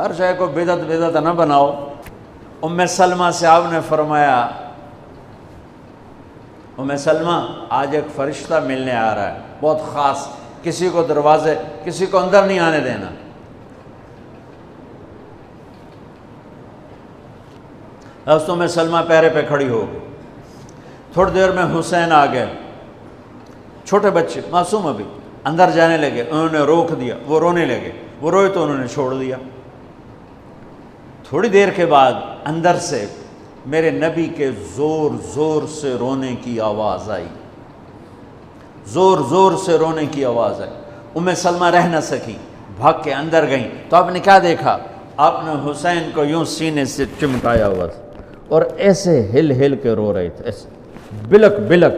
ہر شے کو بدعت بدعت نہ بناؤ۔ ام سلمہ سے آپ نے فرمایا ام سلمہ آج ایک فرشتہ ملنے آ رہا ہے بہت خاص، کسی کو دروازے کسی کو اندر نہیں آنے دینا۔ حضرت ام سلمہ پیرے پہ کھڑی ہو گئی۔ تھوڑی دیر میں حسین آ گئے، چھوٹے بچے معصوم ابھی، اندر جانے لگے، انہوں نے روک دیا، وہ رونے لگے، وہ روئے تو انہوں نے چھوڑ دیا۔ تھوڑی دیر کے بعد اندر سے میرے نبی کے زور زور سے رونے کی آواز آئی، زور زور سے رونے کی آواز آئی۔ ام سلمہ رہ نہ سکی، بھاگ کے اندر گئیں تو آپ نے کیا دیکھا؟ آپ نے حسین کو یوں سینے سے چمٹایا ہوا تھا اور ایسے ہل ہل کے رو رہے تھے، ایسے بلک بلک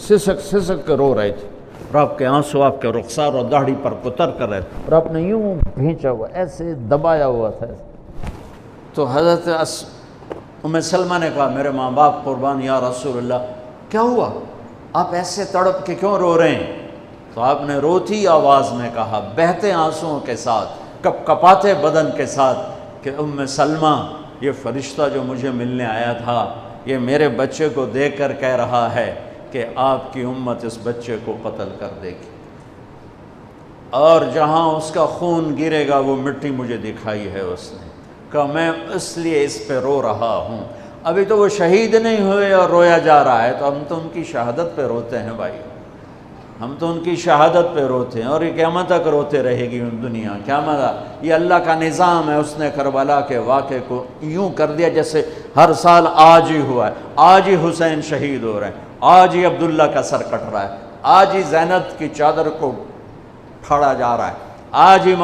سسک سسک کے رو رہے تھے، اور آپ کے آنسو آپ کے رخسار اور داڑھی پر اتر کر رہے تھے، اور آپ نے یوں بھینچا ہوا ایسے دبایا ہوا تھا۔ تو حضرت ام سلمہ نے کہا میرے ماں باپ قربان یا رسول اللہ، کیا ہوا؟ آپ ایسے تڑپ کے کیوں رو رہے ہیں؟ تو آپ نے روتی آواز میں کہا، بہتے آنسوؤں کے ساتھ، کپ کپاتے بدن کے ساتھ، کہ ام سلمہ یہ فرشتہ جو مجھے ملنے آیا تھا یہ میرے بچے کو دیکھ کر کہہ رہا ہے کہ آپ کی امت اس بچے کو قتل کر دے گی، اور جہاں اس کا خون گرے گا وہ مٹی مجھے دکھائی ہے اس نے، کہ میں اس لیے اس پہ رو رہا ہوں۔ ابھی تو وہ شہید نہیں ہوئے اور رویا جا رہا ہے، تو ہم تو ان کی شہادت پہ روتے ہیں بھائی، ہم تو ان کی شہادت پہ روتے ہیں، اور یہ قیامت تک روتے رہے گی دنیا۔ قیامت یہ اللہ کا نظام ہے، اس نے کربلا کے واقعے کو یوں کر دیا جیسے ہر سال آج ہی ہوا ہے، آج ہی حسین شہید ہو رہے ہیں، آج ہی عبداللہ کا سر کٹ رہا ہے، آج ہی زینب کی چادر کو پھاڑا جا رہا ہے، آج ہی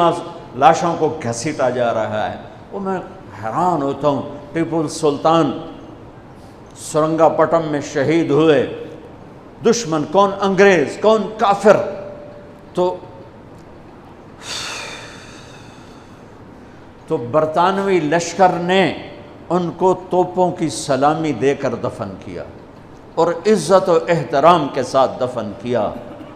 لاشوں کو گھسیٹا جا رہا ہے۔ وہ میں حیران ہوتا ہوں، ٹیپو سلطان سرنگا پٹم میں شہید ہوئے، دشمن کون انگریز کون کافر، تو برطانوی لشکر نے ان کو توپوں کی سلامی دے کر دفن کیا اور عزت و احترام کے ساتھ دفن کیا،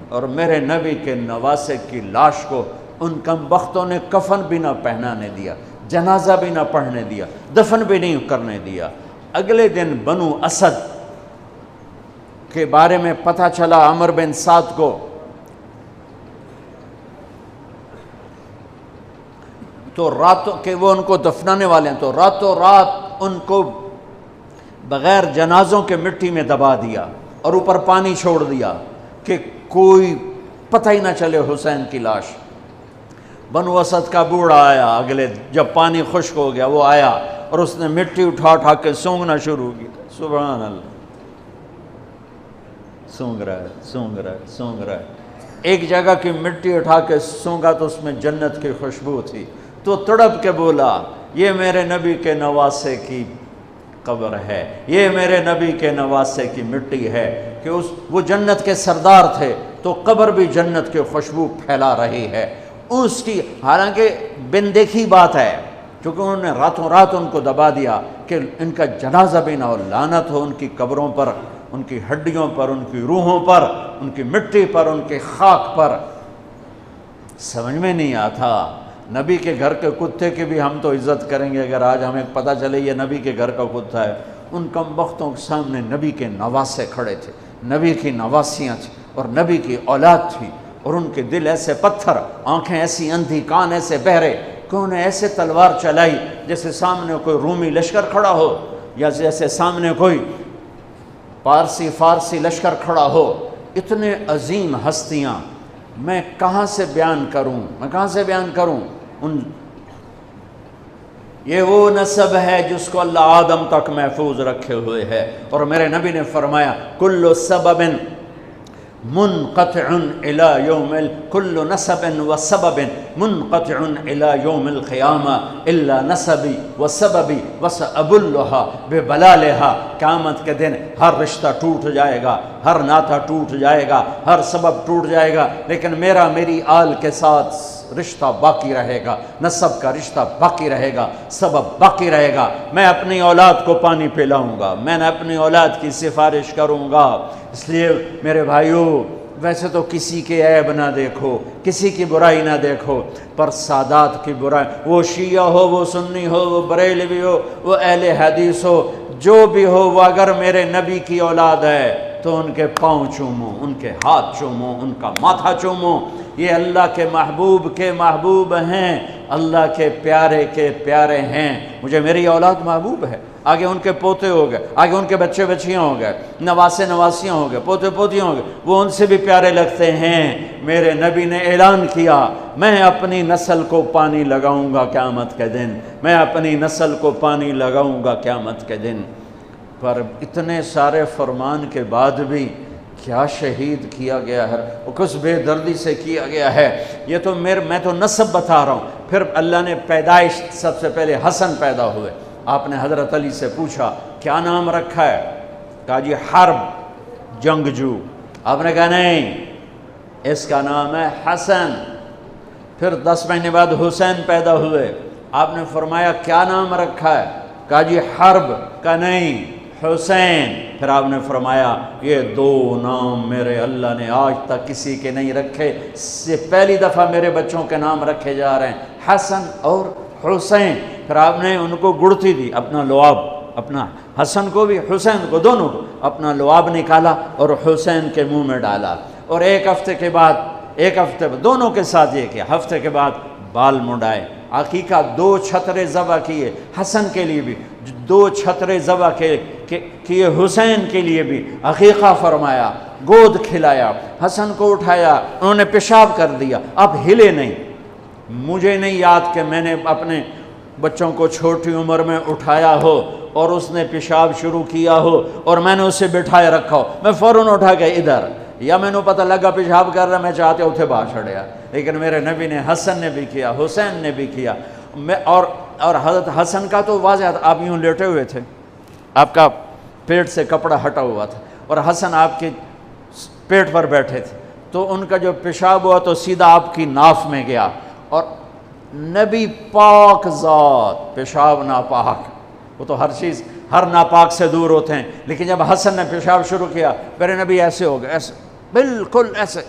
اور میرے نبی کے نواسے کی لاش کو ان کم بختوں نے کفن بھی نہ پہنانے دیا، جنازہ بھی نہ پڑھنے دیا، دفن بھی نہیں کرنے دیا۔ اگلے دن بنو اسد کے بارے میں پتہ چلا عمر بن سعد کو، تو راتوں کہ وہ ان کو دفنانے والے ہیں، تو راتوں رات ان کو بغیر جنازوں کے مٹی میں دبا دیا اور اوپر پانی چھوڑ دیا کہ کوئی پتہ ہی نہ چلے حسین کی لاش۔ بنو اسد کا بوڑھا آیا، اگلے جب پانی خشک ہو گیا وہ آیا اور اس نے مٹی اٹھا اٹھا کے سونگنا شروع کیا، سبحان اللہ، سونگ رہا ہے سونگ رہا ہے سونگ رہا ہے۔ ایک جگہ کی مٹی اٹھا کے سونگا تو اس میں جنت کی خوشبو تھی، تو تڑپ کے بولا یہ میرے نبی کے نواسے کی قبر ہے، یہ میرے نبی کے نواسے کی مٹی ہے، کہ وہ جنت کے سردار تھے تو قبر بھی جنت کی خوشبو پھیلا رہی ہے اس کی، حالانکہ بن دیکھی بات ہے، کیونکہ انہوں نے راتوں رات ان کو دبا دیا کہ ان کا جنازہ بھی نہ ہو، لعنت ہو ان کی قبروں پر، ان کی ہڈیوں پر، ان کی روحوں پر، ان کی مٹی پر، ان کے خاک پر۔ سمجھ میں نہیں آتا، نبی کے گھر کے کتے کی بھی ہم تو عزت کریں گے اگر آج ہمیں پتہ چلے یہ نبی کے گھر کا کتا ہے۔ ان کم بختوں کے سامنے نبی کے نواسے کھڑے تھے، نبی کی نواسیاں تھیں اور نبی کی اولاد تھی، اور ان کے دل ایسے پتھر، آنکھیں ایسی اندھی، کان ایسے بہرے کہ انہوں نے ایسے تلوار چلائی جیسے سامنے کوئی رومی لشکر کھڑا ہو، یا جیسے سامنے کوئی فارسی لشکر کھڑا ہو۔ اتنے عظیم ہستیاں، میں کہاں سے بیان کروں؟ یہ وہ نسب ہے جس کو اللہ آدم تک محفوظ رکھے ہوئے ہے، اور میرے نبی نے فرمایا کل سبب منقطع الى يوم كل نسب وسبب منقطع الى يوم القيامة الا نسبي وسببي وسأبلها ببلالها۔ قیامت کے دن ہر رشتہ ٹوٹ جائے گا، ہر ناطہ ٹوٹ جائے گا، ہر سبب ٹوٹ جائے گا، لیکن میری آل کے ساتھ رشتہ باقی رہے گا، نسب کا رشتہ باقی رہے گا، سبب باقی رہے گا۔ میں اپنی اولاد کو پانی پلاؤں گا، میں نے اپنی اولاد کی سفارش کروں گا۔ اس لیے میرے بھائیوں، ویسے تو کسی کے عیب نہ دیکھو، کسی کی برائی نہ دیکھو، پر سادات کی برائی، وہ شیعہ ہو، وہ سنی ہو، وہ بریلوی ہو، وہ اہل حدیث ہو، جو بھی ہو، وہ اگر میرے نبی کی اولاد ہے تو ان کے پاؤں چومو، ان کے ہاتھ چومو، ان کا ماتھا چومو۔ یہ اللہ کے محبوب ہیں، اللہ کے پیارے ہیں۔ مجھے میری اولاد محبوب ہے، آگے ان کے پوتے ہو گئے، آگے ان کے بچے بچیاں ہو گئے، نواسیاں ہو گئے، پوتے پوتیاں ہو گئے، وہ ان سے بھی پیارے لگتے ہیں۔ میرے نبی نے اعلان کیا، میں اپنی نسل کو پانی لگاؤں گا قیامت کے دن، میں اپنی نسل کو پانی لگاؤں گا قیامت کے دن۔ پر اتنے سارے فرمان کے بعد بھی کیا شہید کیا گیا ہے، وہ کس بے دردی سے کیا گیا ہے۔ یہ تو میں تو نسب بتا رہا ہوں۔ پھر اللہ نے پیدائش، سب سے پہلے حسن پیدا ہوئے۔ آپ نے حضرت علی سے پوچھا کیا نام رکھا ہے؟ کہا جی حرب، جنگجو۔ آپ نے کہا نہیں، اس کا نام ہے حسن۔ پھر 10 مہینے بعد حسین پیدا ہوئے۔ آپ نے فرمایا کیا نام رکھا ہے؟ کہا جی حرب۔ کہا نہیں، حسین۔ پھر آپ نے فرمایا یہ 2 نام میرے اللہ نے آج تک کسی کے نہیں رکھے، سے پہلی دفعہ میرے بچوں کے نام رکھے جا رہے ہیں، حسن اور حسین۔ پھر آپ نے ان کو گڑتی دی، اپنا لعاب، اپنا حسن کو بھی حسین کو، دونوں کو اپنا لعاب نکالا اور حسین کے منہ میں ڈالا۔ اور ایک ہفتے دونوں کے ساتھ یہ کیا، ہفتے کے بعد بال منڈائے، عقیقہ 2 چھترے ذبح کیے حسن کے لیے بھی، 2 چھترے ذبح کیے حسین کے لیے بھی، عقیقہ فرمایا، گود کھلایا، حسن کو اٹھایا، انہوں نے پیشاب کر دیا، اب ہلے نہیں۔ مجھے نہیں یاد کہ میں نے اپنے بچوں کو چھوٹی عمر میں اٹھایا ہو اور اس نے پیشاب شروع کیا ہو اور میں نے اسے بٹھائے رکھا ہو، میں فوراً اٹھا کے ادھر، یا میں نے پتہ لگا پیشاب کر رہا، میں چاہتے اتھے باہر چھڑیا۔ لیکن میرے نبی نے، حسن نے بھی کیا، حسین نے بھی کیا۔ اور حضرت حسن کا تو واضح تھا، آپ یوں لیٹے ہوئے تھے، آپ کا پیٹ سے کپڑا ہٹا ہوا تھا، اور حسن آپ کے پیٹ پر بیٹھے تھے، تو ان کا جو پیشاب ہوا تو سیدھا آپ کی ناف میں گیا۔ اور نبی پاک ذات، پیشاب ناپاک، وہ تو ہر چیز، ہر ناپاک سے دور ہوتے ہیں، لیکن جب حسن نے پیشاب شروع کیا، میرے نبی ایسے ہو گئے، ایسے بالکل ایسے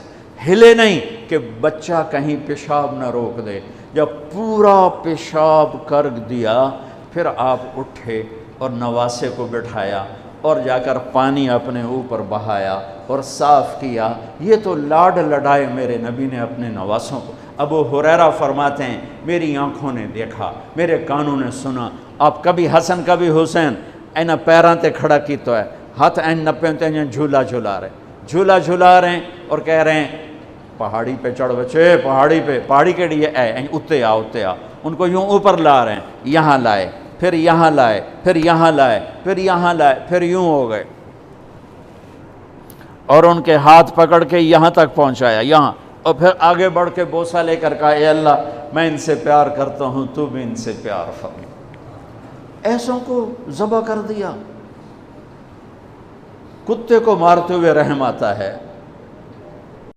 ہلے نہیں کہ بچہ کہیں پیشاب نہ روک دے۔ جب پورا پیشاب کر دیا، پھر آپ اٹھے اور نواسے کو بٹھایا اور جا کر پانی اپنے اوپر بہایا اور صاف کیا۔ یہ تو لاڈ لڈائے میرے نبی نے اپنے نواسوں کو۔ ابو ہریرہ فرماتے ہیں میری آنکھوں نے دیکھا، میرے کانوں نے سنا، آپ کبھی حسن کبھی حسین اینا پیراں تے کھڑا کی تو ہے، ہاتھ این نپے تے جھولا جھلا رہے ہیں اور کہہ رہے ہیں پہاڑی پہ چڑھ بچے، پہاڑی کے لیے اتے آ، ان کو یوں اوپر لا رہے ہیں، یہاں لائے، پھر یہاں لائے، پھر یہاں لائے، پھر یہاں لائے، پھر یوں ہو گئے، اور ان کے ہاتھ پکڑ کے یہاں تک پہنچایا، یہاں، اور پھر آگے بڑھ کے بوسہ لے کر کہا اے اللہ میں ان سے پیار کرتا ہوں، تو بھی ان سے پیار فرما۔ ایسوں کو ذبح کر دیا۔ کتے کو مارتے ہوئے رحم آتا ہے،